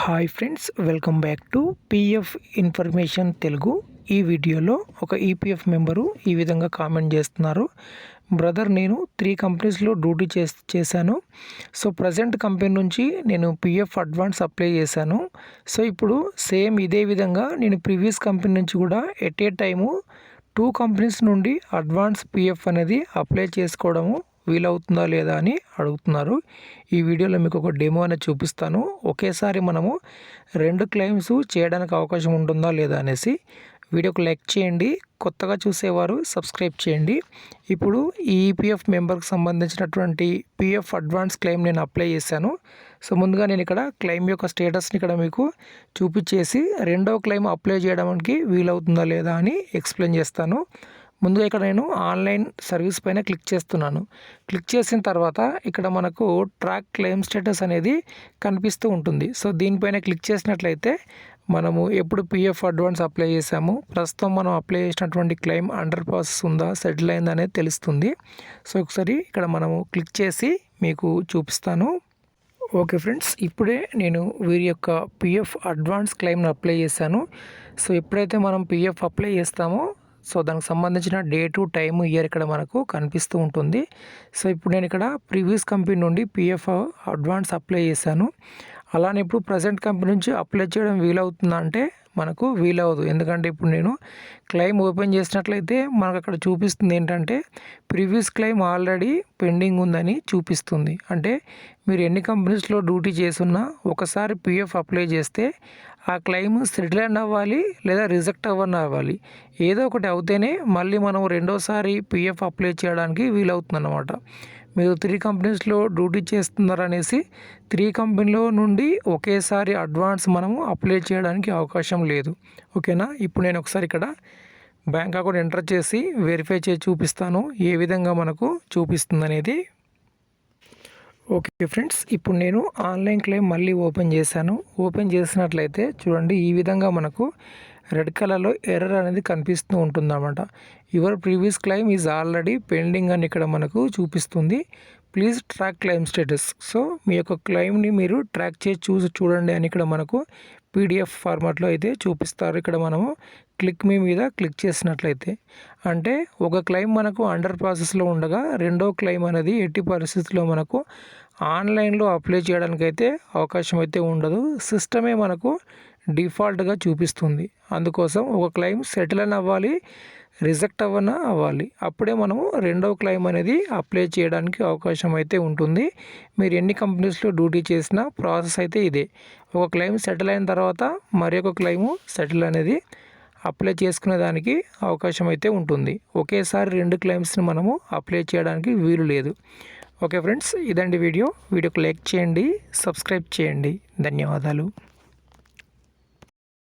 Hi friends, welcome back to PF information Telugu. ఈ వీడియోలో ఒక ఈపీఎఫ్ మెంబరు ఈ విధంగా కామెంట్ చేస్తున్నారు. బ్రదర్, నేను 3 కంపెనీస్లో డ్యూటీ చేశాను. సో ప్రజెంట్ కంపెనీ నుంచి నేను పిఎఫ్ అడ్వాన్స్ అప్లై చేశాను. సో ఇప్పుడు సేమ్ ఇదే విధంగా నేను ప్రీవియస్ కంపెనీ నుంచి కూడా ఎట్ ఏ టైము 2 కంపెనీస్ నుండి అడ్వాన్స్ పిఎఫ్ అనేది అప్లై చేసుకోవడము వీలవుతుందా లేదా అని అడుగుతున్నారు. ఈ వీడియోలో మీకు ఒక డెమో అనేది చూపిస్తాను. ఒకేసారి మనము 2 క్లెయిమ్స్ చేయడానికి అవకాశం ఉంటుందా లేదా అనేసి. వీడియోకి లైక్ చేయండి, కొత్తగా చూసేవారు సబ్స్క్రైబ్ చేయండి. ఇప్పుడు ఈ ఈపీఎఫ్ మెంబర్కి సంబంధించినటువంటి పిఎఫ్ అడ్వాన్స్ క్లెయిమ్ నేను అప్లై చేశాను. సో ముందుగా నేను ఇక్కడ క్లెయిమ్ యొక్క స్టేటస్ని ఇక్కడ మీకు చూపించేసి రెండవ క్లెయిమ్ అప్లై చేయడానికి వీలవుతుందా లేదా అని ఎక్స్ప్లెయిన్ చేస్తాను. ముందుగా ఇక్కడ నేను ఆన్లైన్ సర్వీస్ పైన క్లిక్ చేస్తున్నాను. క్లిక్ చేసిన తర్వాత ఇక్కడ మనకు ట్రాక్ క్లెయిమ్ స్టేటస్ అనేది కనిపిస్తూ ఉంటుంది. సో దీనిపైన క్లిక్ చేసినట్లయితే మనము ఎప్పుడు పిఎఫ్ అడ్వాన్స్ అప్లై చేసాము, ప్రస్తుతం మనం అప్లై చేసినటువంటి క్లెయిమ్ అండర్ ప్రాసెస్ ఉందా, సెటిల్ అయిందా అనేది తెలుస్తుంది. సో ఒకసారి ఇక్కడ మనము క్లిక్ చేసి మీకు చూపిస్తాను. ఓకే ఫ్రెండ్స్, ఇప్పుడే నేను వీరి యొక్క పిఎఫ్ అడ్వాన్స్ క్లెయిమ్ని అప్లై చేశాను. సో ఎప్పుడైతే మనం పిఎఫ్ అప్లై చేస్తామో సో దానికి సంబంధించిన డేటు, టైము, ఇయర్ ఇక్కడ మనకు కనిపిస్తూ ఉంటుంది. సో ఇప్పుడు నేను ఇక్కడ ప్రీవియస్ కంపెనీ నుండి పిఎఫ్ అడ్వాన్స్ అప్లై చేశాను. అలానే ఇప్పుడు ప్రజెంట్ కంపెనీ నుంచి అప్లై చేయడం వీలవుతుందా అంటే మనకు వీలవదు. ఎందుకంటే ఇప్పుడు నేను క్లెయిమ్ ఓపెన్ చేసినట్లయితే మనకు అక్కడ చూపిస్తుంది ఏంటంటే ప్రీవియస్ క్లెయిమ్ ఆల్రెడీ పెండింగ్ ఉందని చూపిస్తుంది. అంటే మీరు ఎన్ని కంపెనీస్లో డ్యూటీ చేసున్నా ఒకసారి పిఎఫ్ అప్లై చేస్తే ఆ క్లెయిమ్ సెటిల్ అవ్వాలి లేదా రిజెక్ట్ అవ్వాలి. ఏదో ఒకటి అవుతేనే మళ్ళీ మనం రెండోసారి పిఎఫ్ అప్లై చేయడానికి వీలవుతుంది అన్నమాట. మీరు 3 కంపెనీస్లో డ్యూటీ చేస్తున్నారనేసి 3 కంపెనీలో నుండి ఒకేసారి అడ్వాన్స్ మనము అప్లై చేయడానికి అవకాశం లేదు. ఓకేనా? ఇప్పుడు నేను ఒకసారి ఇక్కడ బ్యాంక్ అకౌంట్ ఎంటర్ చేసి వెరిఫై చేసి చూపిస్తాను ఏ విధంగా మనకు చూపిస్తుంది అనేది. ఓకే ఫ్రెండ్స్, ఇప్పుడు నేను ఆన్లైన్ క్లెయిమ్ మళ్ళీ ఓపెన్ చేశాను. ఓపెన్ చేసినట్లయితే చూడండి, ఈ విధంగా మనకు రెడ్ కలర్లో ఎర్రర్ అనేది కనిపిస్తూ ఉంటుందన్నమాట. Your previous claim is already pending అని ఇక్కడ మనకు చూపిస్తుంది. Please track claim status. So మీ యొక్క క్లెయిమ్ని మీరు ట్రాక్ చేసి చూడండి అని ఇక్కడ మనకు పీడిఎఫ్ ఫార్మాట్లో అయితే చూపిస్తారు. ఇక్కడ మనము క్లిక్ మీ మీద క్లిక్ చేసినట్లయితే అంటే ఒక క్లెయిమ్ మనకు అండర్ ప్రాసెస్లో ఉండగా రెండో క్లెయిమ్ అనేది ఎట్టి పరిస్థితుల్లో మనకు ఆన్లైన్లో అప్లై చేయడానికి అయితే అవకాశం అయితే ఉండదు. సిస్టమే మనకు డిఫాల్ట్గా చూపిస్తుంది. అందుకోసం ఒక క్లెయిమ్ సెటిల్ అవ్వాలి, రిజెక్ట్ అవ్వాలి. అప్పుడే మనము రెండవ క్లెయిమ్ అనేది అప్లై చేయడానికి అవకాశం అయితే ఉంటుంది. మీరు ఎన్ని కంపెనీస్లో డ్యూటీ చేసినా ప్రాసెస్ అయితే ఇదే. ఒక క్లెయిమ్ సెటిల్ అయిన తర్వాత మరి ఒక క్లెయిము సెటిల్ అనేది అప్లై చేసుకునే దానికి అవకాశం అయితే ఉంటుంది. ఒకేసారి 2 క్లెయిమ్స్ని మనము అప్లై చేయడానికి వీలు లేదు. ఓకే ఫ్రెండ్స్, ఇదండి వీడియోకి లైక్ చేయండి, సబ్స్క్రైబ్ చేయండి. ధన్యవాదాలు.